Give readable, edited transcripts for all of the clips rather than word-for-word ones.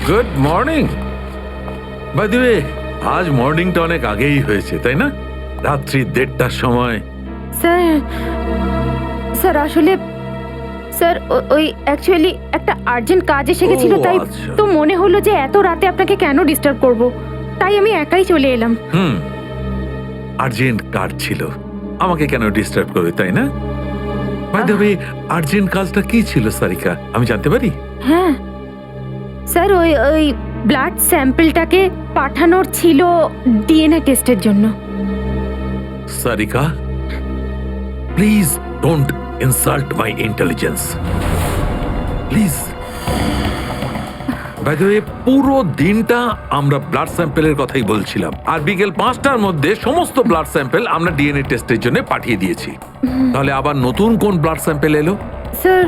Good morning. By the way, আজ মর্নিংটা অনেক আগেই হয়েছে, তাই না? রাত্রি 1:30টার সময়। স্যার আসলে স্যার ওই অ্যাকচুয়ালি একটা আর্জেন্ট কাজ এসে গেছিল, তাই আচ্ছা। তো মনে হলো যে এত রাতে আপনাকে কেন ডিস্টার্ব করব, তাই আমি একাই চলে এলাম। আর্জেন্ট কাজ ছিল, আমাকে কেন ডিস্টার্ব করবে, তাই না? বাই দ্য ওয়ে, আর্জেন্ট কাজটা কি ছিল সারিকা, আমি জানতে পারি? হ্যাঁ স্যার, ওই ব্লাড স্যাম্পলটাকে পাঠানোর ছিল ডিএনএ টেস্টের জন্য। Sarika, please don't insult my intelligence, please. By the way, পুরো দিনটা আমরা ব্লাড স্যাম্পেলের কথাই বলছিলাম, আর বিকেল 5টার মধ্যে সমস্ত ব্লাড স্যাম্পেল আমরা ডিএনএ টেস্টের জন্য পাঠিয়ে দিয়েছি। তাহলে আবার নতুন কোন ব্লাড স্যাম্পেল এলো? স্যার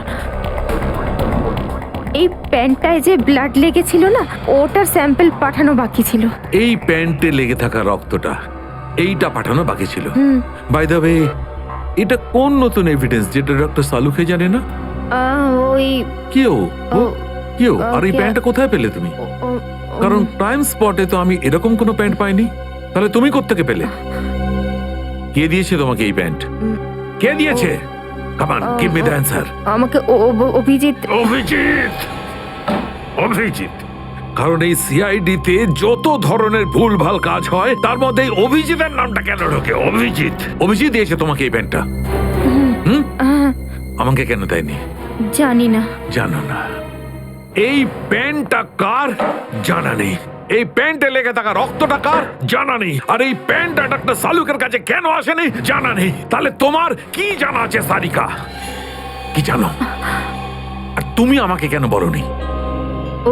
এই প্যান্টটায় যে ব্লাড লেগেছিল না, ওটার স্যাম্পল পাঠানো বাকি ছিল। এই প্যান্টে লেগে থাকা রক্তটা, এইটা পাঠানো বাকি ছিল। বাই দ্য ওয়ে, এটা কোন নতুন এভিডেন্স যেটা ডক্টর সালুকে জানে না? ওই কেউ কেউ আর এই ওকে। প্যান্টটা কোথায় পেলে তুমি? কারণ টাইম স্পটে তো আমি এরকম কোনো প্যান্ট পাইনি। তাহলে তুমি কোত্থেকে পেলে? কে দিয়েছে তোমাকে এই প্যান্ট? কে দিয়েছে? Come on, give me the answer. আমাকে অভিজিৎ। অভিজিৎ, অভিজিৎ। কারণ এই সিআইডিতে যত ধরনের ভুলভাল কাজ হয় তার মধ্যে এই অভিজিতের নামটা কেন ঢোকে? অভিজিৎ, অভিজিৎ দিয়েছে তোমাকে এই প্যান্টটা? আমাকে কেন দেয়নি? জানি না। জানো না? এই প্যান্টটা কার? জানা নেই। এই প্যান্টে লেগে থাকা রক্তটা কার? জানা নেই। আর এই প্যান্টটা ডাক্তার সালুকের কাছে কেন আসেনি? জানা নেই। তাহলে তোমার কি জানা আছে সারিকা? কি জানো? আর তুমি আমাকে কেন বলনি?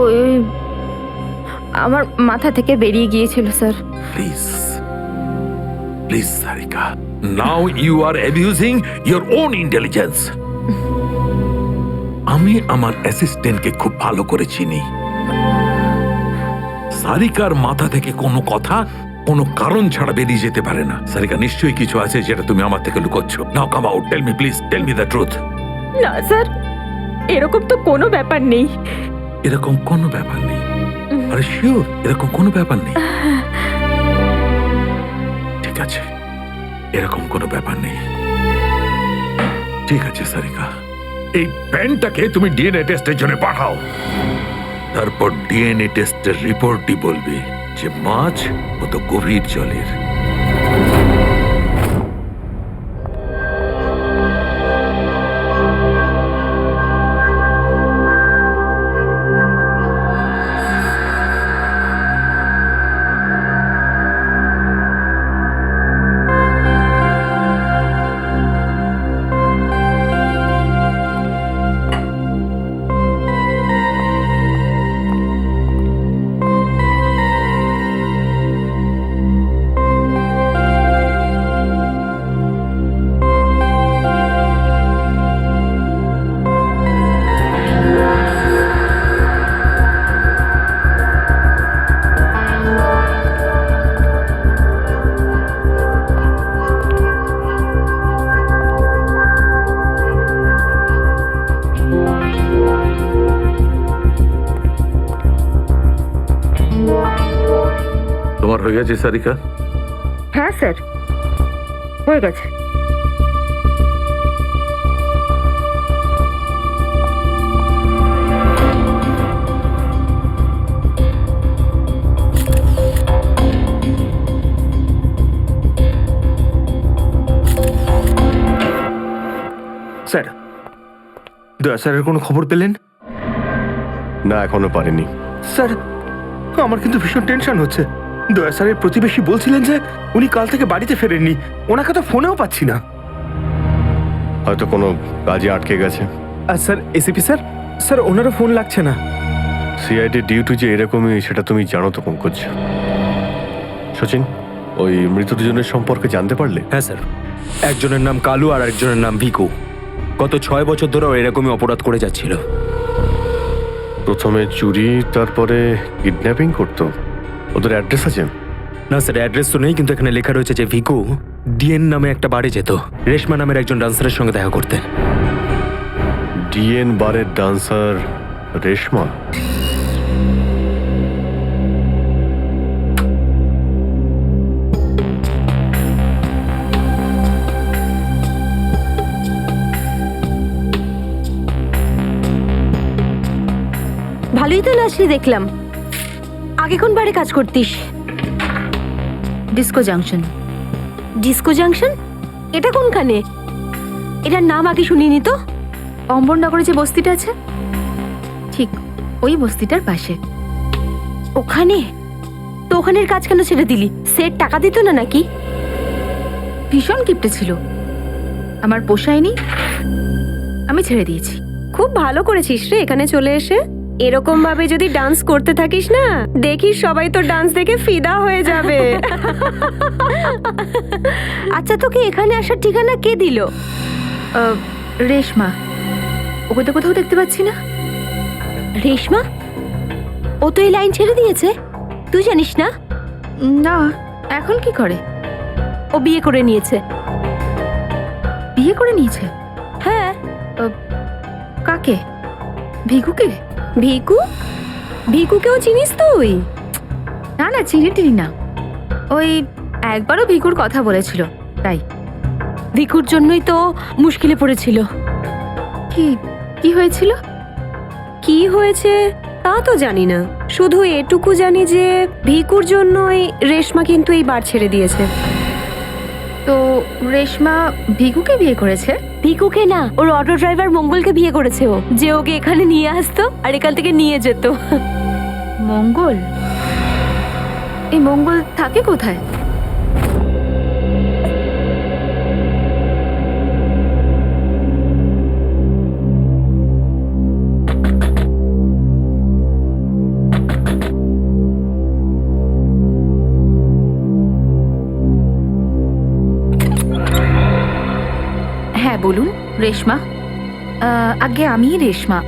ওই আমার মাথা থেকে বেরিয়ে গিয়েছিল sir. Please, please Sarika, now you are abusing your own intelligence. আমি আমার অ্যাসিস্ট্যান্টকে খুব ভালো করে চিনি। সারিকার মাথা থেকে কোনো কথা কোনো কারণ ছাড়া বেরিয়ে যেতে পারে না। সারিকা, নিশ্চয়ই কিছু আছে যেটা তুমি আমার থেকে লুকোচ্ছ। Now come out, tell me please, tell me the truth. না স্যার, এরকম তো কোনো ব্যাপার নেই। এরকম কোনো ব্যাপার নেই? আরে শিওর, এরকম কোনো ব্যাপার নেই? ঠিক আছে, এরকম কোনো ব্যাপার নেই। ঠিক আছে সারিকা, এই প্যান্টটাকে তুমি ডিএনএ টেস্টের জন্য পাঠাও। তারপর ডিএনএ টেস্টের রিপোর্টই বলবে যে মাছ কত গভীর জলের। তোমার হয়ে গেছে সারিকা? হ্যাঁ স্যার, হয়ে গেছে। স্যার, দয়া স্যারের কোনো খবর পেলেন? না, এখনো পারিনি। স্যার, আমার কিন্তু ভীষণ টেনশন হচ্ছে। দয়া স্যারের প্রতিবেশী বলছিলেন যে উনি কাল থেকে বাড়িতে ফেরেননি। ওনাকে তো ফোনেও পাচ্ছি না। হয়তো কোনো কাজে আটকে গেছে। আর স্যার, এসিপি স্যার, স্যার ওনারও ফোন লাগছে না। সিআইডি ডিউটি যে এরকমই সেটা তুমি জানো তো পঙ্কজ। সচিন, ওই মৃত দুজনের সম্পর্কে জানতে পারলে? হ্যাঁ স্যার, একজনের নাম কালু আর একজনের নাম ভিকু। গত 6 বছর ধরে এরকমই অপরাধ করে যাচ্ছিল। প্রথমে চুরি, তারপরে কিডন্যাপিং করতো। ওদের অ্যাড্রেস আছে? না স্যার, অ্যাড্রেস তো নেই, কিন্তু এখানে লেখা রয়েছে যে ভিকু ডিএন নামে একটা বারে যেত, রেশমা নামের একজন ডান্সারের সঙ্গে দেখা করতে। ডিএন বারের ডান্সার রেশমা? ভালোই তো নাচলি দেখলাম। আগে কোন বারে কাজ করতিস? Disco junction. Disco junction? এটা কোনখানে? এটার নাম আগে শুনিনি তো। অম্বরনগরে যে বস্তিটা আছে, ঠিক ওই বস্তিটার পাশে। ওখানে? তো ওখানের কাজ কেন ছেড়ে দিলি? সেট টাকা দিত না নাকি? ভীষণ কিপটে ছিল, আমার পোষায়নি, আমি ছেড়ে দিয়েছি। খুব ভালো করেছিস রে এখানে চলে এসে। এরকম ভাবে যদি ডান্স করতে থাকিস না, দেখিস সবাই তো ডান্স দেখে ফিদা হয়ে যাবে। আচ্ছা, তোকে এখানে আসার ঠিকানা কে দিল? রেশমা, ওকে তো কোথাও দেখতে পাচ্ছি না। রেশমা? ও তো এই লাইন ছেড়ে দিয়েছে, তুই জানিস না? না, এখন কি করে? ও বিয়ে করে নিয়েছে। বিয়ে করে নিয়েছে? হ্যাঁ। কাকে? ভিকুকে? ভিকু? ভিকুকেও চিনিস তুই? না না, চিনি টিনি না। ওই একবারও ভিকুর কথা বলেছিল, তাই। ভিকুর জন্যই তো মুশকিলে পড়েছিল। কি কি হয়েছিল? কি হয়েছে তা তো জানি না, শুধু এটুকু জানি যে ভিকুর জন্যই রেশমা কিন্তু এই বার ছেড়ে দিয়েছে। তো রেশমা ভিকুকে বিয়ে করেছে? ভিকুকে না, ওর অটো ড্রাইভার মঙ্গলকে বিয়ে করেছে ও, যে ওকে এখানে নিয়ে আসতো আর এখান থেকে নিয়ে যেত। মঙ্গল? এই মঙ্গল থাকে কোথায়? হ্যাঁ বলুন। রেশমা? আগে আমি রেশমা,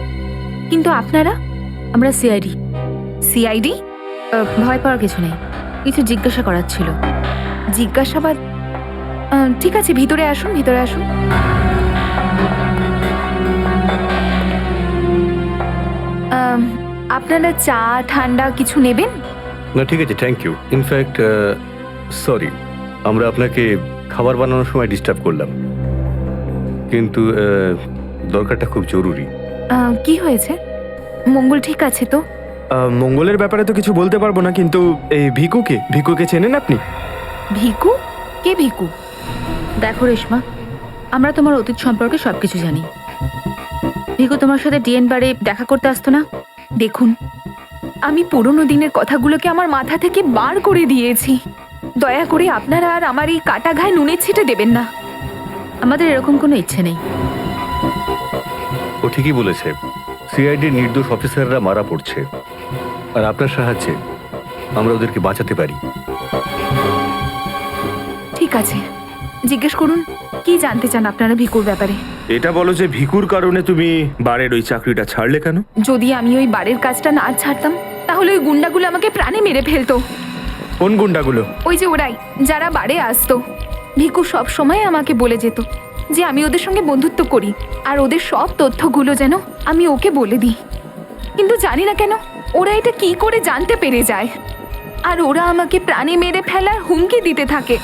কিন্তু আপনারা? আমরা সিআইডি। সিআইডি? ভয় পাওয়ার কিছু নেই, কিছু জিজ্ঞাসা করার ছিল। জিজ্ঞাসাবাদ? ঠিক আছে, ভিতরে আসুন, ভিতরে আসুন। আপনারা চা ঠান্ডা কিছু নেবেন? না ঠিক আছে, থ্যাংক ইউ। ইনফ্যাক্ট সরি, আমরা আপনাকে খাবার বানানোর সময় ডিস্টার্ব করলাম, কিন্তু দরকারটা খুব জরুরি। কি হয়েছে? মঙ্গল ঠিক আছে তো? মঙ্গলের ব্যাপারে তো কিছু বলতে পারবো না, কিন্তু এই ভিকুকে চেনেন আপনি? ভিকু? কে ভিকু? দেখো রেশমা, আমরা তোমার অতীত সম্পর্কে সবকিছু জানি। ভিকু তোমার সাথে ডিএন বারে দেখা করতে আসতো না? দেখুন, আমি পুরনো দিনের কথাগুলোকে আমার মাথা থেকে বার করে দিয়েছি। দয়া করে আপনারা আর আমার এই কাটা ঘায়ে নুনের ছিটে দেবেন না। আমাদের এরকম কোনো ইচ্ছে নেই। ও ঠিকই বলেছে, সিআইডির নির্দোষ অফিসাররা মারা পড়ছে, আর আপনার সাহায্যে আমরা ওদেরকে বাঁচাতে পারি। ঠিক আছে, জিজ্ঞেস করুন, কি জানতে চান আপনারা ভিকুর ব্যাপারে? এটা বলো যে ভিকুর কারণে তুমি বারের ওই চাকরিটা ছাড়লে কেন? যদি আমি ওই বাড়ির কাজটা না ছাড়তাম, তাহলে ওই গুন্ডাগুলো আমাকে প্রাণে মেরে ফেলতো। কোন গুন্ডাগুলো? ওই যে ওরাই, যারা বাড়ে আসতো। ভিকু সব সময় আমাকে বলে যেত যে আমি ওদের সঙ্গে বন্ধুত্ব করি, আর ওদের সব তথ্যগুলো যেন আমি ওকে বলে দিই। কিন্তু জানি না কেন ওরা এটা কি করে জানতে পেরে যায়, আর ওরা আমাকে প্রাণে মেরে ফেলার হুমকি দিতে থাকে।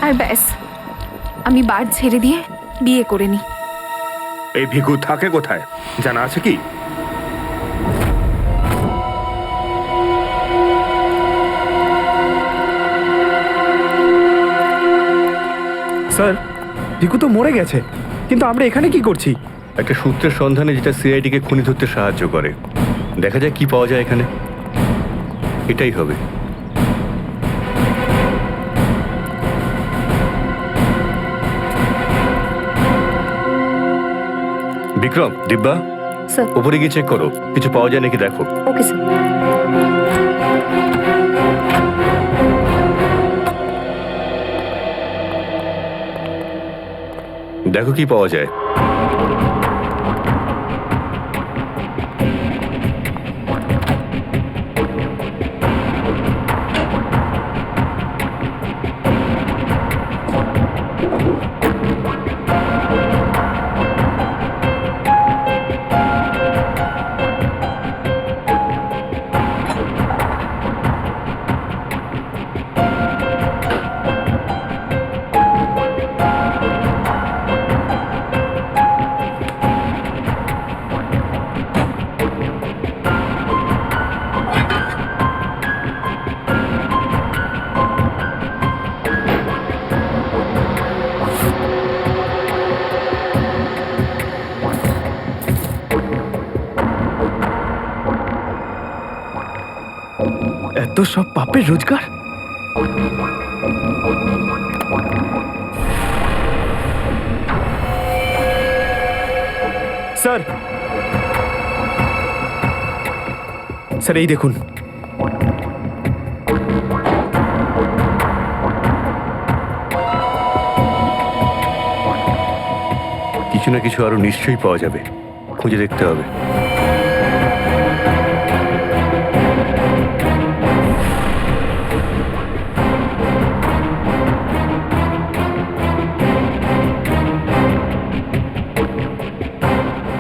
আর ব্যাস, আমি বার ছেড়ে দিয়ে বিয়ে করে নিই। এই ভিকু থাকে কোথায় জানা আছে কি? স্যার, ভিকু তো মরে গেছে, কিন্তু আমরা এখানে কি করছি? একটা সূত্রের সন্ধানে যেটা সিআইডিকে খুনি ধরতে সাহায্য করে। দেখা যায় কি পাওয়া যায় এখানে, এটাই হবে। বিক্রম, দিব্যা, স্যার। উপরে গিয়ে চেক করো, কিছু পাওয়া যায় নাকি দেখো। Okay sir. দেখো কি পাওয়া যায়। এত সব পাপের রোজগার। স্যার, স্যার এই দেখুন। কিছু না কিছু আরো নিশ্চয়ই পাওয়া যাবে, খুঁজে দেখতে হবে।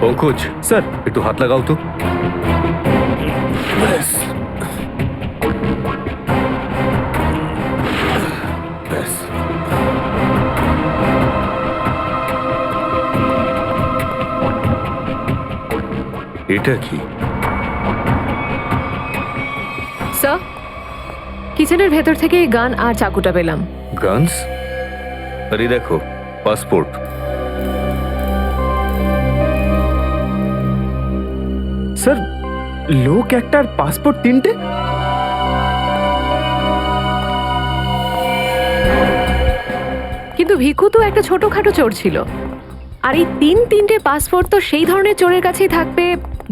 পঙ্কজ, স্যার, একটু হাত লাগাও তো। ব্যাস। ব্যাস। এটা কি? স্যার, কিচেনের ভেতর থেকে এই গান আর চাকুটা পেলাম। গানস? আরে দেখো, পাসপোর্ট। স্যার, লোক একটার পাসপোর্ট তিনটে? কিন্তু ভিকু তো একটা ছোটখাটো চোর ছিল, আর এই তিনটে পাসপোর্ট তো সেই ধরনের চোরের কাছেই থাকবে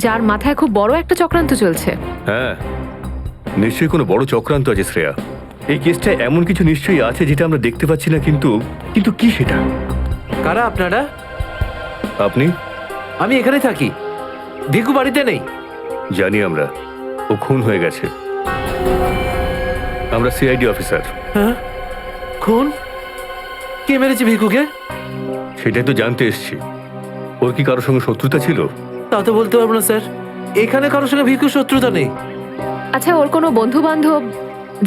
যার মাথায় খুব বড় একটা চক্রান্ত চলছে। হ্যাঁ, নিশ্চয়ই কোনো বড় চক্রান্ত আছে শ্রেয়া। এই কেসটা এমন কিছু নিশ্চয়ই আছে যেটা আমরা দেখতে পাচ্ছি না, কিন্তু কিন্তু কি সেটা? কারা আপনারা? আপনি? আমি এখানে থাকি, ভিকু বাড়িতে নেই। জানি আমরা, ও খুন হয়ে গেছে। আমরা সিআইডি অফিসার। হ্যাঁ, খুন? কে মেরেছে ভিকুকে? সেটাই তো জানতে এসেছি। ওর কি কারোর সঙ্গে শত্রুতা ছিল? তা তো বলতে পারবো না স্যার, এখানে কারোর সঙ্গে ভিকুর শত্রুতা নেই। আচ্ছা, ওর কোনো বন্ধু বান্ধব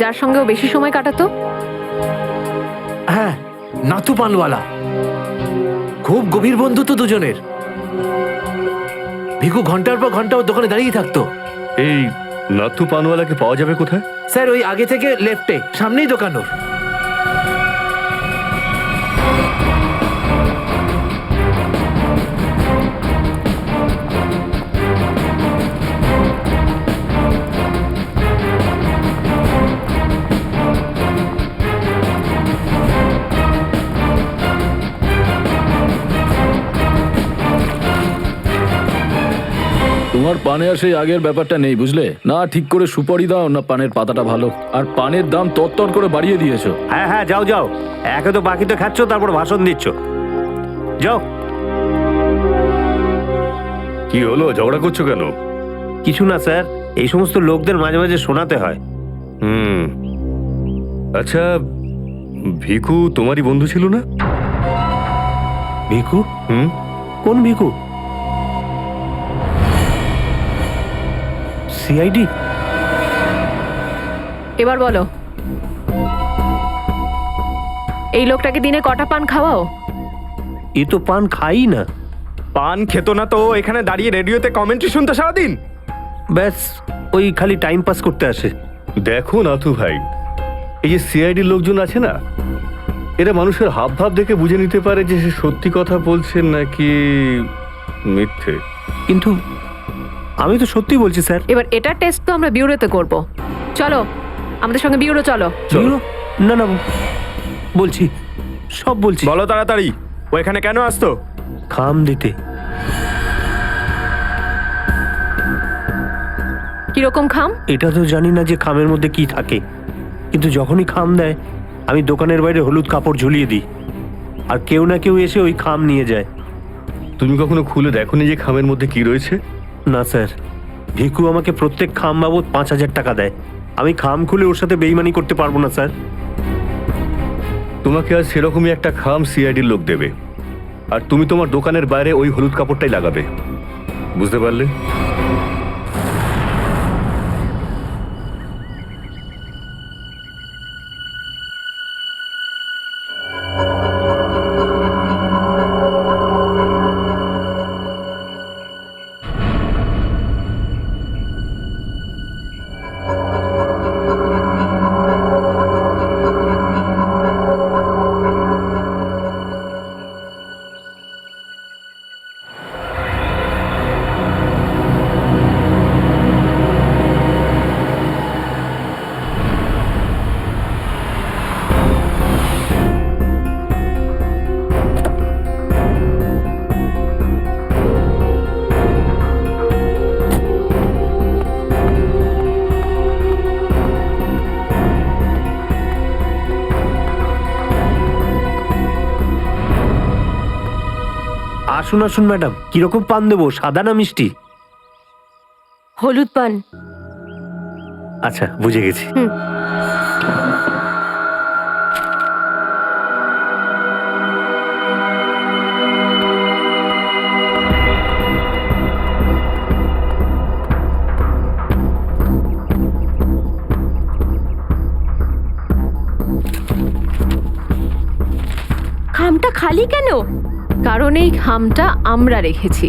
যার সঙ্গে ও বেশি সময় কাটাতো? হ্যাঁ, নাথু পানওয়ালা। খুব গভীর বন্ধুত্ব দুজনের। ভিকু ঘন্টার পর ঘন্টা ওর দোকানে দাঁড়িয়ে থাকতো। এই নাথু পানওয়ালাকে পাওয়া যাবে কোথায়? স্যার, ওই আগে থেকে লেফটে, সামনেই দোকান ওর। তোমার পানে আর সেই আগের ব্যাপারটা নেই, বুঝলে না? ঠিক করে সুপারি দাও না পানের পাতাটা ভালো, আর পানের দাম তরতর করে বাড়িয়ে দিয়েছো। হ্যাঁ হ্যাঁ, যাও যাও, একে তো বাকিতে খাচ্ছ, তারপর ভাষণ দিচ্ছ। যাও। কি হলো, ঝগড়া করছো কেন? কিছু না স্যার, এই সমস্ত লোকদের মাঝে মাঝে শোনাতে হয়। হুম, আচ্ছা, ভিকু তোমারই বন্ধু ছিল না? ভিকু? হুম, কোন ভিকু? সিআইডি? এবার বলো, এই লোকটাকে দিনে কটা পান খাওয়াও? এ তো পান খাই না। পান খেত না তো এখানে দাঁড়িয়ে রেডিওতে কমেন্ট্রি শুনতো সারাদিন? ব্যাস, ওই খালি টাইম পাস করতে আসে। দেখো নাথু ভাই, এই যে সিআইডি লোকজন আছে না, এরা মানুষের হাব ভাব দেখে বুঝে নিতে পারে যে সে সত্যি কথা বলছেন নাকি মিথ্যে। কিন্তু আমি তো সত্যি বলছি স্যার। এবার এটা টেস্ট তো আমরা বিউরোতে করব। চলো আমাদের সঙ্গে বিউরো চলো। চলো। না না, বলছি, সব বলছি। বলো তাড়াতাড়ি, ও এখানে কেন আসতো? খাম দিতে। কিরকম খাম? এটা তো জানি না যে খামের মধ্যে কি থাকে, কিন্তু যখনই খাম দেয় আমি দোকানের বাইরে হলুদ কাপড় ঝুলিয়ে দিই, আর কেউ না কেউ এসে ওই খাম নিয়ে যায়। তুমি কখনো খুলে দেখোনি যে খামের মধ্যে কি রয়েছে? না স্যার, ভিকু আমাকে প্রত্যেক খাম বাবদ 5,000 টাকা দেয়। আমি খাম খুলে ওর সাথে বেইমানি করতে পারবো না স্যার। তোমাকে আজ সেরকমই একটা খাম সিআইডির লোক দেবে, আর তুমি তোমার দোকানের বাইরে ওই হলুদ কাপড়টাই লাগাবে। বুঝতে পারলে? আসুন আসুন ম্যাডাম, কিরকম পান দেবো, সাদা না মিষ্টি? হলুদ পান। আচ্ছা, বুঝে গেছি। খামটা খালি কেন? কারণ এই খামটা আমরা রেখেছি।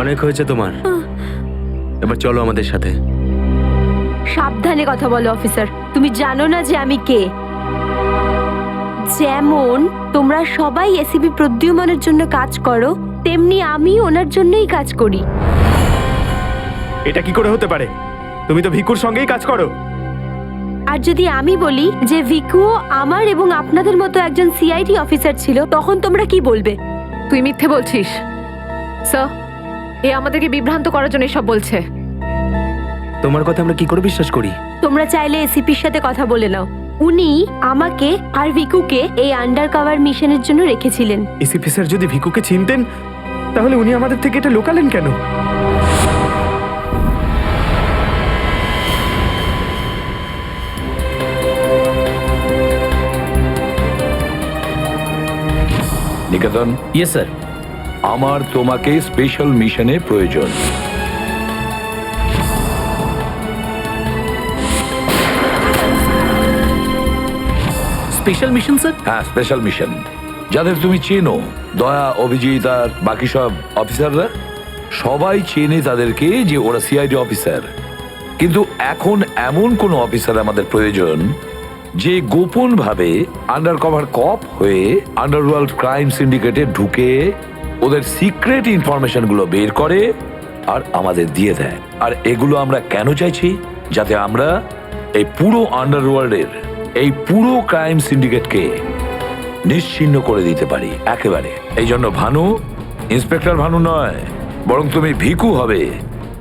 অনেক হয়েছে তোমার, এবার চলো আমাদের সাথে। সাবধানে কথা বলো অফিসার, তুমি জানো না যে আমি কে। যেমন তোমরা সবাই এসিপি প্রদ্যুম্নের জন্য কাজ করো, তেমনি আমি ওনার জন্যই কাজ করি। এটা কি করে হতে পারে? তুমি তো ভিকুর সঙ্গেই কাজ করো। আর যদি আমি বলি যে ভিকুও আমার এবং আপনাদের মতো একজন সিআইডি অফিসার ছিল, তখন তোমরা কি বলবে? তুই মিথ্যে বলছিস স্যার। এ আমাদেরকে বিভ্রান্ত করার জন্য এসব বলছে। তোমার কথা আমরা কি করে বিশ্বাস করি? তোমরা চাইলে এসিপির সাথে কথা বলে নাও। উনি আমাকে আর ভিকুকে এই আন্ডার কভার মিশনের জন্য রেখেছিলেন। এসিপি স্যার যদি ভিকুকে চিনতেন, তাহলে উনি আমাদের থেকে এটা লুকালেন কেন? নিকেতন, ইয়েস স্যার। আমার তোমাকে স্পেশাল মিশনে প্রয়োজন। Special mission sir? হ্যাঁ, স্পেশাল মিশন। যাদের তুমি চেনো, দয়া, অভিজিৎ আর বাকি সব অফিসাররা, সবাই চেনে তাদেরকে যে ওরা সিআইডি অফিসার। কিন্তু এখন এমন কোন অফিসার আমাদের প্রয়োজন যে গোপন ভাবে আন্ডার কভার কপ হয়ে আন্ডারওয়ার্ল্ড ক্রাইম সিন্ডিকেটে ঢুকে ওদের সিক্রেট ইনফরমেশন গুলো বের করে আর আমাদের দিয়ে দেয়। আর এগুলো আমরা কেন চাইছি? যাতে আমরা এই পুরো আন্ডারওয়ার্ল্ডের এই পুরো ক্রাইম সিন্ডিকেটকে নিশ্চিহ্ন করে দিতে পারি একেবারে। এই জন্য ভানু ইন্সপেক্টর ভানু নয়, বরং তুমি ভিকু হবে,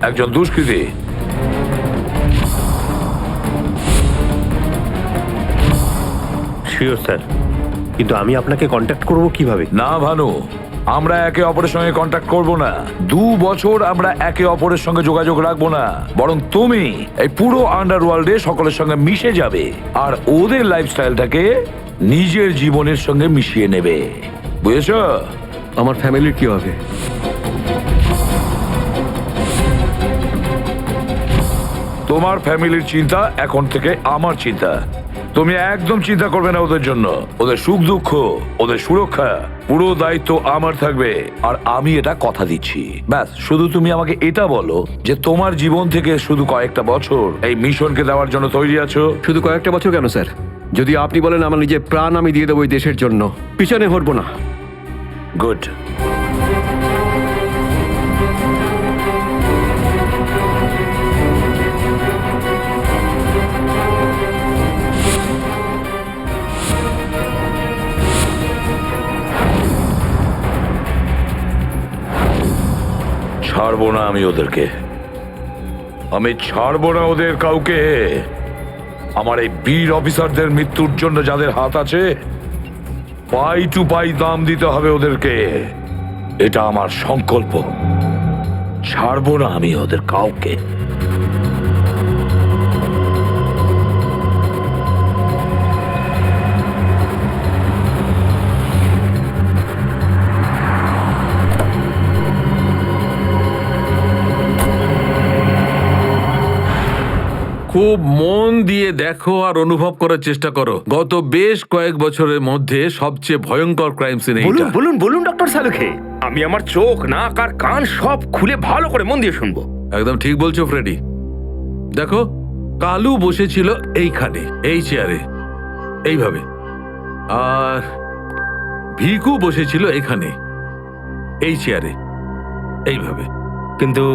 একজন দুষ্কৃতী। শিওর স্যার, কিন্তু আমি আপনাকে কন্ট্যাক্ট করব কিভাবে? না ভানু, আমরা একে অপরের সঙ্গে কন্ট্যাক্ট করব না। 2 বছর আমরা একে অপরের সঙ্গে যোগাযোগ রাখবো না, বরং তুমি এই পুরো আন্ডারওয়ার্ল্ডে সকলের সঙ্গে মিশে যাবে আর ওদের লাইফস্টাইলটাকে নিজের জীবনের সঙ্গে মিশিয়ে নেবে। বুঝেছ? আমার ফ্যামিলির কি হবে? তোমার ফ্যামিলির চিন্তা এখন থেকে আমার চিন্তা। তুমি একদম চিন্তা করবে না ওদের জন্য। ওদের সুখ দুঃখ, ওদের সুরক্ষা, পুরো দায়িত্ব আমার থাকবে। আর আমি এটা কথা দিচ্ছি। ব্যাস, শুধু তুমি আমাকে এটা বলো যে তোমার জীবন থেকে শুধু কয়েকটা বছর এই মিশনকে দেওয়ার জন্য তৈরি আছো। শুধু কয়েকটা বছর কেন স্যার? যদি আপনি বলেন আমার নিজের প্রাণ আমি দিয়ে দেবো এই দেশের জন্য, পিছনে হটবো না। গুড। ছাড়বো না আমি ওদেরকে, আমি ছাড়বো না ওদের কাউকে। আমার এই বীর অফিসারদের মৃত্যুর জন্য যাদের হাত আছে, পাই টু পাই দাম দিতে হবে ওদেরকে। এটা আমার সংকল্প। ছাড়বো না আমি ওদের কাউকে। খুব মন দিয়ে দেখো আর অনুভব করার চেষ্টা করো। গত বেশ কয়েক বছরের মধ্যে সবচেয়ে ভয়ঙ্কর ক্রাইম সিন বলুন এইটা। বলুন বলুন ডক্টর সালুখে, আমি আমার চোখ, নাক আর কান সব খুলে ভালো করে মন দিয়ে শুনবো। একদম ঠিক বলছো ফ্রেডি। দেখো, কালু বসেছিল এইখানে, এই চেয়ারে, এইভাবে, আর ভিকু বসেছিল এখানে, এই চেয়ারে, এইভাবে। কিন্তু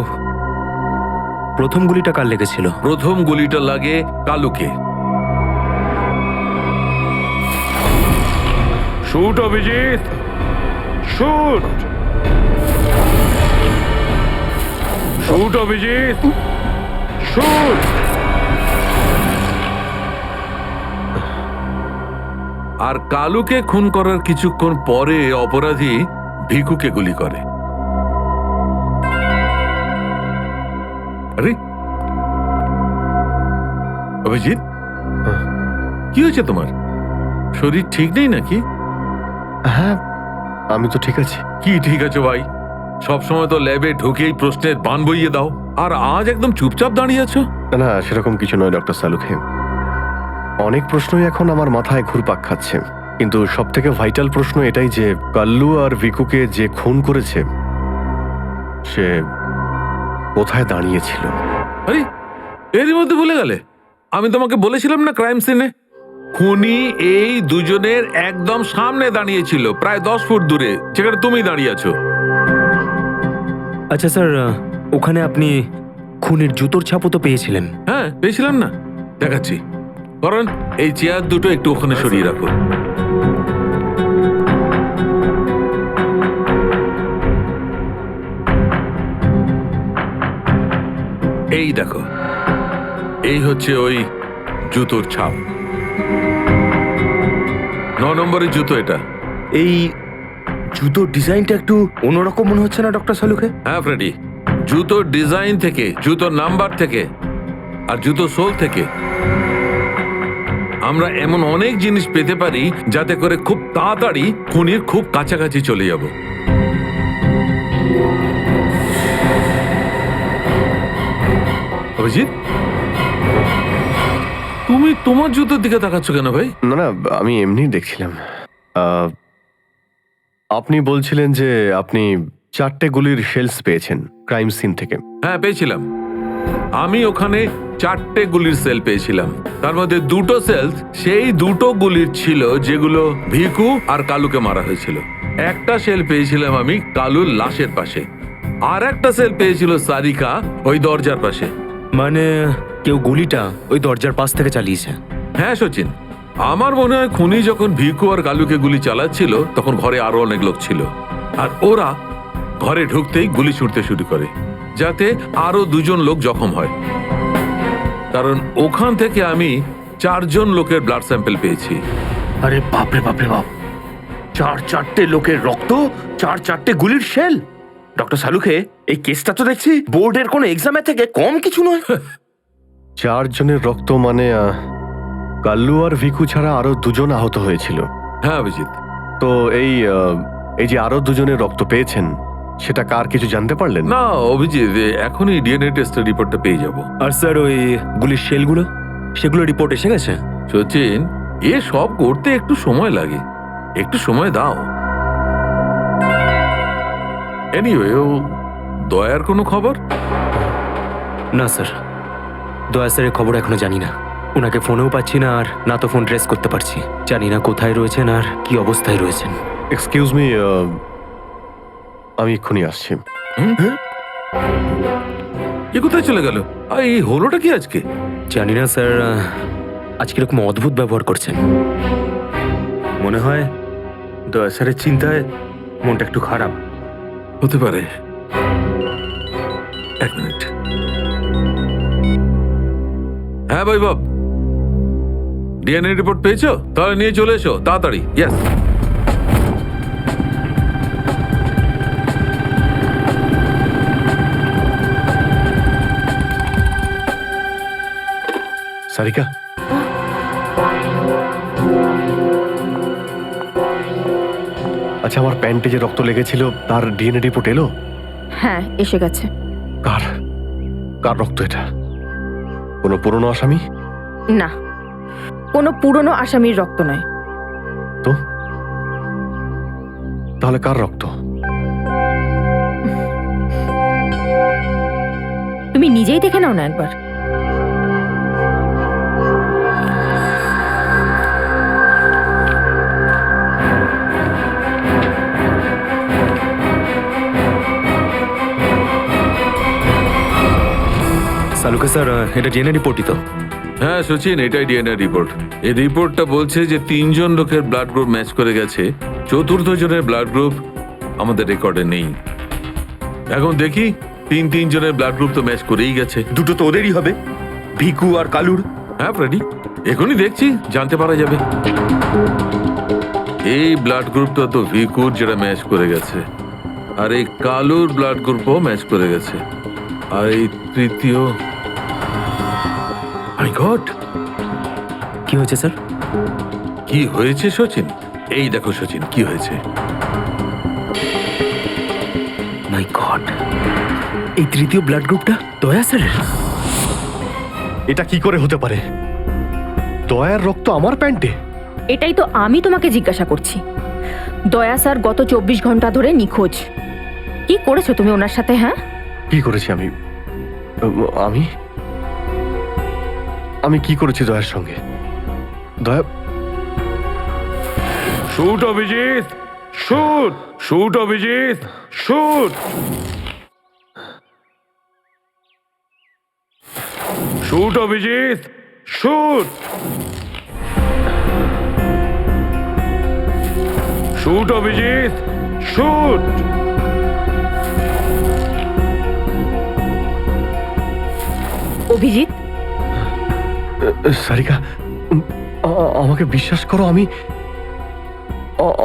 প্রথম গুলিটা কার লেগেছিল? প্রথম গুলিটা লাগে কালুকে। Shoot Abhijit, shoot. Shoot Abhijit, shoot. আর কালুকে খুন করার কিছুক্ষণ পরে অপরাধী ভিকুকে গুলি করে। আরে অভিজিৎ, কি হয়েছে তোমার? শরীর ঠিক নেই নাকি? হ্যাঁ, আমি তো ঠিক আছি। কি ঠিক আছে ভাই? সবসময় তো ল্যাবে ঢুকেই প্রশ্নের বান বইয়ে দাও, আর আজ একদম চুপচাপ দাঁড়িয়ে আছো। না, সেরকম কিছু নয় ডক্টর সালুখে। অনেক প্রশ্নই এখন আমার মাথায় ঘুরপাক খাচ্ছে, কিন্তু সব থেকে ভাইটাল প্রশ্ন এটাই যে কাল্লু আর ভিকুকে যে খুন করেছে সে কোথায় দাঁড়িয়েছিল। আরে এরই মধ্যে ভুলে গেলে? আমি তোমাকে বলেছিলাম না, ক্রাইম সিনে খুনি এই দুজনের একদম সামনে দাঁড়িয়েছিল, প্রায় 10 ফুট দূরে, যেখানে তুমি দাঁড়িয়ে আছো। আচ্ছা স্যার, ওখানে আপনি খুনের জুতোর ছাপও তো পেয়েছিলেন। হ্যাঁ, পেয়েছিলাম না, দেখাচ্ছি। কারণ এই চেয়ার দুটো একটু ওখানে সরিয়ে রাখো। এই দেখো, এই হচ্ছে ওই জুতোর ছাপ। 9 নম্বরের জুতো এটা। এই জুতোর ডিজাইনটা একটু অন্যরকম মনে হচ্ছে না ডক্টর সালুখে? হ্যাঁ ফ্রেডি, জুতোর ডিজাইন থেকে, জুতোর নাম্বার থেকে, আর জুতো সোল থেকে আমরা এমন অনেক জিনিস পেতে পারি যাতে করে খুব তাড়াতাড়ি খুনির খুব কাছাকাছি চলে যাব। অভিজিৎ, তুমি তোমার জুতোর দিকে তাকাচ্ছ কেন ভাই? না না, আমি এমনি দেখছিলাম। আপনি বলছিলেন যে আপনি 4টে গুলির শেলস পেয়েছেন ক্রাইম সিন থেকে। হ্যাঁ পেয়েছিলাম। আমি ওখানে 4টে গুলির সেল পেয়েছিলাম। তার মধ্যে 2টো সেলস সেই 2টো গুলির ছিল যেগুলো ভিকু আর কালুকে মারা হয়েছিল। একটা সেল পেয়েছিলাম আমি কালুর লাশের পাশে, আর একটা সেল পেয়েছিল সারিকা ওই দরজার পাশে। মানে কেউ গুলিটা ওই দরজার পাশ থেকে চালিয়েছে? হ্যাঁ সচিন, আমার মনে হয় খুনি যখন ভিকু আর কালুকে গুলি চালাচ্ছিল তখন ঘরে আরো অনেক লোক ছিল, আর ওরা ঘরে ঢুকতেই গুলি ছুটতে শুরু করে যাতে আরো 2জন লোক জখম হয়। কারণ ওখান থেকে আমি 4জন লোকের ব্লাড স্যাম্পল পেয়েছি। আরে বাপরে বাপরে বাপ, 4টে লোকের রক্ত, 4টে গুলির শেল। ডক্টর সালুখে, এই কেসটা তো দেখছি বোর্ডের কোনো এক্সামের থেকে কম কিছু নয়। 4 জনের রক্ত মানে কাল্লু আর ভিকু ছাড়া আরো 2জন আহত হয়েছিল। হ্যাঁ অভিজিৎ। তো এই যে আরো 2জনের রক্ত পেয়েছেন সেটা কার কিছু জানতে পারলেন? না অভিজিৎ, এখনই ডিএনএ টেস্টের রিপোর্টটা পেয়ে যাব। আর স্যার ওই গুলির শেলগুলো, সেগুলো রিপোর্ট এসে গেছে? সচিন, এ সব করতে একটু সময় লাগে, একটু সময় দাও। এনিওয়ে, ও দয়ার কোনো খবর? না স্যার, দয়া স্যারের খবর এখনো জানি না। ওনাকে ফোনেও পাচ্ছি না, আর না তো ফোন ট্রেস করতে পারছি। জানি না কোথায় রয়েছেন আর কি অবস্থায় রয়েছেন। এক্সকিউজ মি, আমি এক্ষুনি আসছি। এ কোথায় চলে গেল? আর এই হলোটা কি আজকে? জানি না স্যার, আজকে এরকম অদ্ভুত ব্যবহার করছেন। মনে হয় দয়া স্যারের চিন্তায় মনটা একটু খারাপ। হতে পারে। এক মিনিট। হ্যাঁ ভাই বাব, ডিএনএ রিপোর্ট পেয়েছো? তাহলে নিয়ে চলে এসো তাড়াতাড়ি। ইয়েস। সারিকা, আচ্ছা আমার প্যান্টে যে রক্ত লেগেছিল তার ডিএনএ রিপোর্ট এলো? হ্যাঁ এসে গেছে। কার কার রক্ত এটা? কোনো পুরনো আসামি? না, কোনো পুরনো আসামির রক্ত নয়। তো তাহলে কার রক্ত? তুমি নিজেই দেখে নাও না একবার। সালুকে স্যার, এটা ডিএনএ রিপোর্টই তো? হ্যাঁ সচিন, এটাই ডিএনএ রিপোর্ট। এই রিপোর্টটা বলছে যে 3জন লোকের ব্লাড গ্রুপ ম্যাচ করে গেছে, 4র্থ জনের ব্লাড গ্রুপ আমাদের রেকর্ডে নেই। এখন দেখি 3 জনের ব্লাড গ্রুপ তো ম্যাচ করেই গেছে। 2টো তো ওদেরই হবে, ভিকু আর কালুর। হ্যাঁ ফ্রেডি, এখনই দেখছি, জানতে পারা যাবে। এই ব্লাড গ্রুপটা তো ভিকুর, যেটা ম্যাচ করে গেছে, আর এই কালুর ব্লাড গ্রুপও ম্যাচ করে গেছে, আর এই তৃতীয়। মাই গড, কি হয়েছে স্যার? কি হয়েছে সচিন? এই দেখো সচিন, কি হয়েছে। মাই গড, এই তৃতীয় ব্লাড গ্রুপটা দয়া স্যারের? এটা কি করে হতে পারে? দয়ার রক্ত আমার প্যান্টে? এটাই তো আমি তোমাকে জিজ্ঞাসা করছি। দয়া স্যার গত 24 ঘন্টা ধরে নিখোঁজ। কি করেছো তুমি ওনার সাথে? হ্যাঁ, কি করেছি আমি? আমি আমি কি করেছি দয়ার সঙ্গে? দয়া, shoot Abhijit, shoot, shoot Abhijit, shoot, shoot Abhijit, shoot, shoot Abhijit, shoot. Abhijit, Sarika, আমাকে বিশ্বাস করো,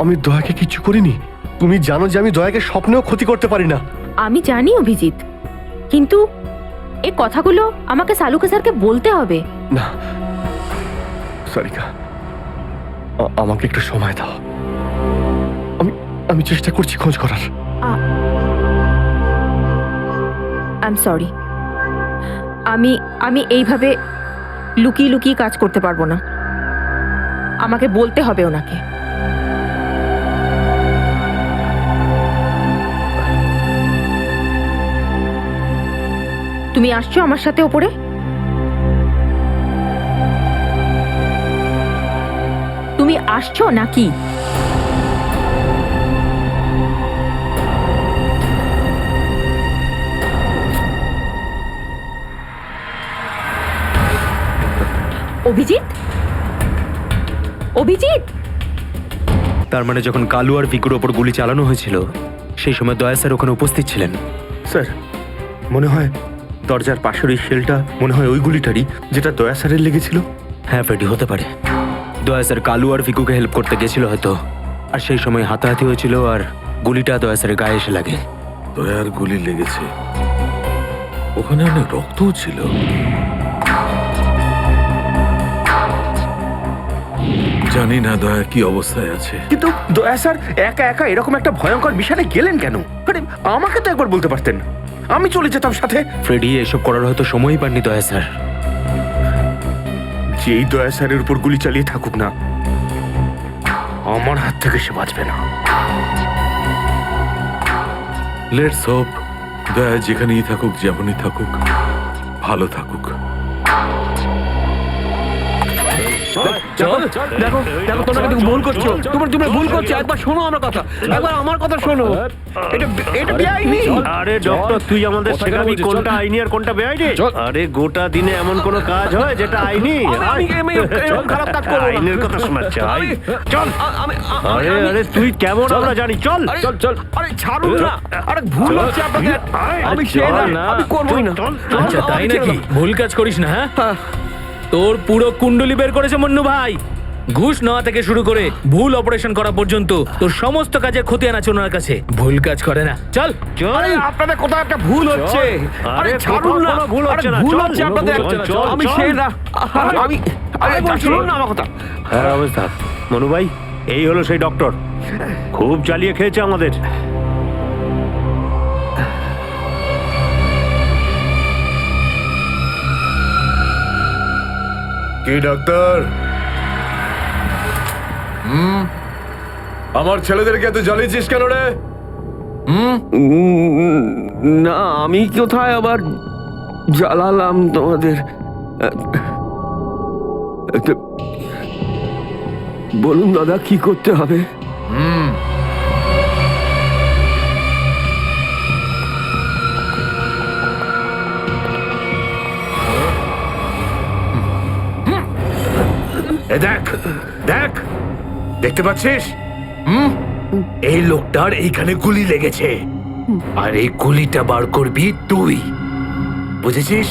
আমি দয়াকে কিচ্ছু করিনি। তুমি জানো যে আমি দয়াকে স্বপ্নেও ক্ষতি করতে পারি না। আমি জানি অভিজিৎ, কিন্তু এই কথাগুলো আমাকে সালুকে স্যারকে বলতে হবে। না সারিকা, আমাকে একটু সময় দাও। আমি চেষ্টা করছি খোঁজ করার। I am sorry. আমি এইভাবে লুকিয়ে লুকিয়ে কাজ করতে পারবো না, আমাকে বলতে হবে ওনাকে। তুমি আসছো আমার সাথে ওপরে? তুমি আসছো নাকি? অভিজিৎ, অভিজিৎ! তার মানে যখন কালু আর ভিকুর ওপর গুলি চালানো হয়েছিল সেই সময় দয়া স্যার ওখানে উপস্থিত ছিলেন। স্যার, মনে হয় দরজার পাশের ওই শেলটা মনে হয় ওই গুলিটারই যেটা দয়া স্যারের লেগেছিল। হ্যাঁ ফ্রেডি, হতে পারে। দয়া স্যার কালু আর ভিকুকে হেল্প করতে গেছিল হয়তো, আর সেই সময় হাতাহাতি হয়েছিল আর গুলিটা দয়া স্যারের গায়ে এসে লাগে। দয়ার গুলি লেগেছে, ওখানে অনেক রক্তও ছিল। জানি না দয়া কি অবস্থায় আছে। কিন্তু দয়া স্যার একা একা এরকম একটা ভয়ঙ্কর মিশনে গেলেন কেন? আরে আমাকে তো একবার বলতে পারতেন, আমি চলে যেতাম সাথে। ফ্রেডি, এসব করার হয়তো সময়ই পাননি দয়া স্যার। যেই দয়া স্যারের উপর গুলি চালিয়ে থাকুক না, আমার হাত থেকে সে বাঁচবে না। লেটস হোপ দয়া যেখানেই থাকুক, যেমনই থাকুক, ভালো থাকুক। দেখো দেখো, তোমরা কিন্তু ভুল করছো, তোমরা ভুল করছো। একবার শোনো আমার কথা, একবার আমার কথা শোনো। এটা বেআইনি। আরে ডক্টর, তুই আমাদের শেখাবি কোনটা আইনি আর কোনটা বেআইনি? আরে গোটা দিনে এমন কোনো কাজ হয় যেটা আইনি? এরকম খারাপ কাজ করবো না। আইনের কথা শোনাচ্ছে। চল, আরে আরে তুই কেমন আমরা জানি, চল চল চল। আরে ছাড়ুন না, আরে ভুল হচ্ছে আপনাদের। আমি সে না, আমি করবোই না। আচ্ছা তাই নাকি? ভুল কাজ করিস না। হ্যাঁ, তোর পুরো কুণ্ডলি বের করেছে মন্নু ভাই। ঘুষ নেওয়া থেকে শুরু করে ভুল অপারেশন করা পর্যন্ত তোর সমস্ত কাজের খতিয়ান আছে ওনার কাছে। ভুল কাজ করে না। চল আরে আপনাদের কোথাও একটা ভুল হচ্ছে। আরে ছাড়ুন না, ভুল হচ্ছে না। ভুল হচ্ছে আপনাদের। আমি সে না, আমি আরে শুনুন না আমার কথা। হ্যাঁ অবস্থা মনু ভাই, এই হলো সেই ডক্টর, খুব চালিয়ে খেয়েছে আমাদের। কি ডাক্তার? আমার ছেলেদেরকে এত জ্বালিয়েছিস কেন রে? না, আমি কোথায় আবার জ্বালালাম তোমাদের? বলুন দাদা, কি করতে হবে? দেখ দেখ, দেখতে পাচ্ছিস? এই লোকটার এইখানে গুলি লেগেছে, আর এই গুলিটা বার করবি তুই, বুঝেছিস?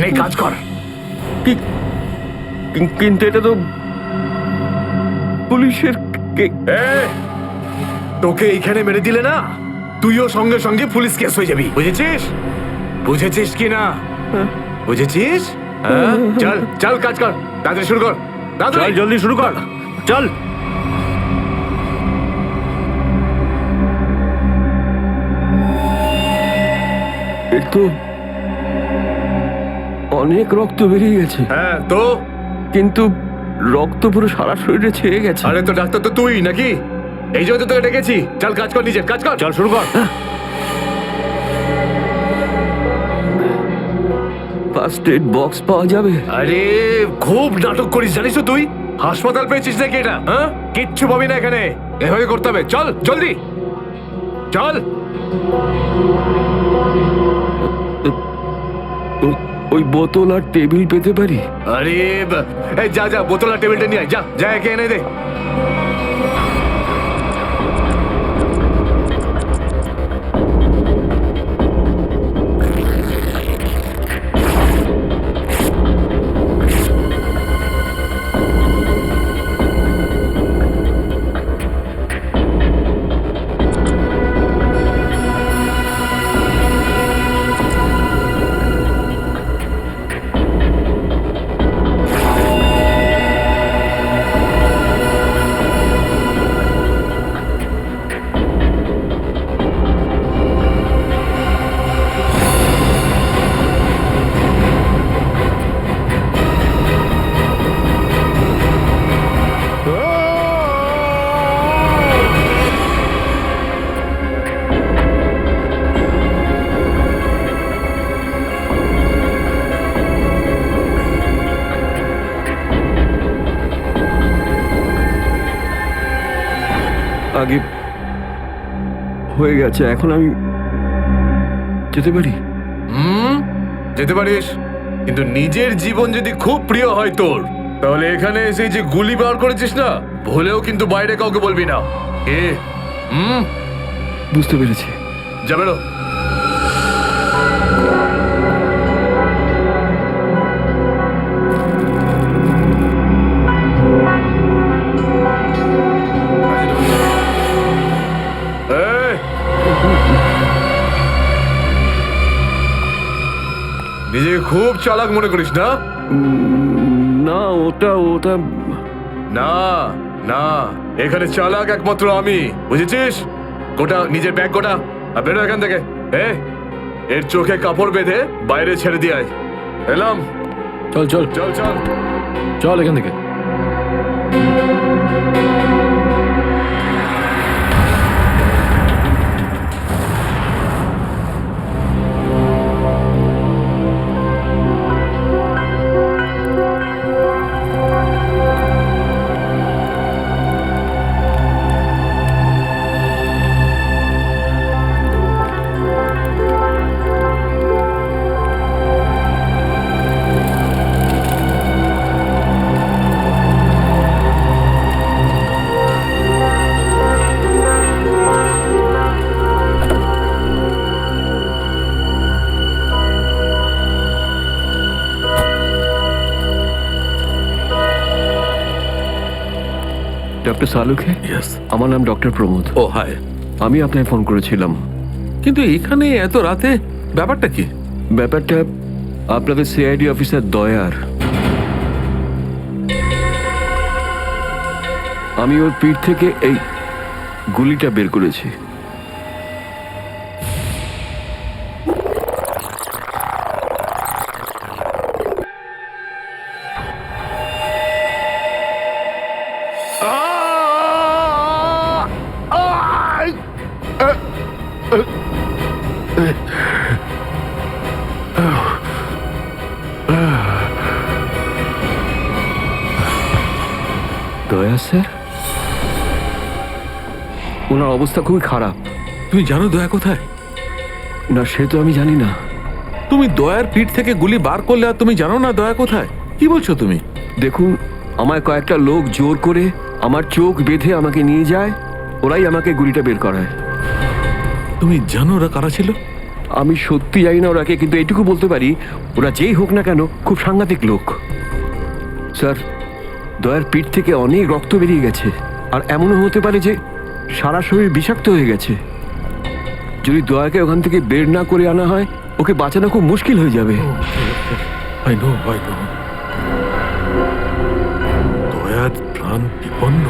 নে কাজ কর। কিন্তু এটা তো পুলিশের। তোকে এইখানে মেরে দিলে না, তুইও সঙ্গে সঙ্গে পুলিশ কেস হয়ে যাবি, বুঝেছিস? বুঝেছিস কি না? বুঝেছিস? চল চল কাজ কর, তাড়াতাড়ি শুরু কর, চল জলদি শুরু কর, চল। এর তো অনেক রক্ত বেরিয়ে গেছে। হ্যাঁ তো? কিন্তু রক্ত পুরো সারা শরীরে ছেয়ে গেছে। আরে তো ডাক্তার তো তুই নাকি? এই জন্য তো তোকে ডেকেছি। চল কাজ কর, নিজের কাজ কর, চল শুরু কর। ফার্স্ট এড বক্স পাওয়া যাবে? আরে খুব নাটক করিস জানিস তো তুই? হাসপাতাল পেয়েছিস নাকি এটা? হ্যাঁ, কিচ্ছু পাবি না এখানে, এভাবে করতে হবে। চল জলদি চল। ওই বোতল আর টেবিল পেতে পারি? আরে এই যা যা, বোতল আর টেবিলটা নিয়ে আয়, যা যা, একে এনে দে। আগে হয়ে গেছে, এখন আমি যেতে পারি? যেতে পারিস, কিন্তু নিজের জীবন যদি খুব প্রিয় হয় তোর, তাহলে এখানে এসে যে গুলি বার করেছিস না, ভুলেও কিন্তু বাইরে কাউকে বলবি না। বুঝতে পেরেছি। যা বেরো। এই, নিজেকে খুব চালাক মনে করিস না? না, ওটা না না, এখানে চালাক একমাত্র আমি, বুঝেছিস? গোটা নিজের ব্যাগ গোটা, আর বেরো এখান থেকে। এর চোখে কাপড় বেঁধে বাইরে ছেড়ে দিয়ে আয়। এলাম। চল চল চল চল চল এখান থেকে। ডক্টর সালুখে? ইয়েস। আমার নাম ডক্টর প্রমোদ। ও হাই। আমি আপনাকে ফোন করেছিলাম। কিন্তু এখানে এত রাতে ব্যাপারটা কি? ব্যাপারটা আপনাদের সিআইডি অফিসার দয়ার। আমি ওর পিঠ থেকে এই গুলিটা বের করেছি। দয়া স্যার, ওনার অবস্থা খুবই খারাপ। তুমি জানো দয়া কোথায়? না, সে তো আমি জানি না। তুমি দয়ার পিঠ থেকে গুলি বার করলে আর তুমি জানো না দয়া কোথায়? কি বলছো তুমি? দেখুন, আমায় কয়েকটা লোক জোর করে আমার চোখ বেঁধে আমাকে নিয়ে যায়, ওরাই আমাকে গুলিটা বের করায়। তুমি জানো ওরা কারা ছিল? আমি সত্যি জানি না ওরাকে, কিন্তু এইটুকু বলতে পারি ওরা যেই হোক না কেন খুব সাংঘাতিক লোক। স্যার, দয়ার পিঠ থেকে অনেক রক্ত বেরিয়ে গেছে, আর এমনও হতে পারে যে সারা শরীর বিষাক্ত হয়ে গেছে। যদি দয়াকে ওখান থেকে বের না করে আনা হয়, ওকে বাঁচানো খুব মুশকিল হয়ে যাবে। I know. দয়ার প্রাণ বিপন্ন।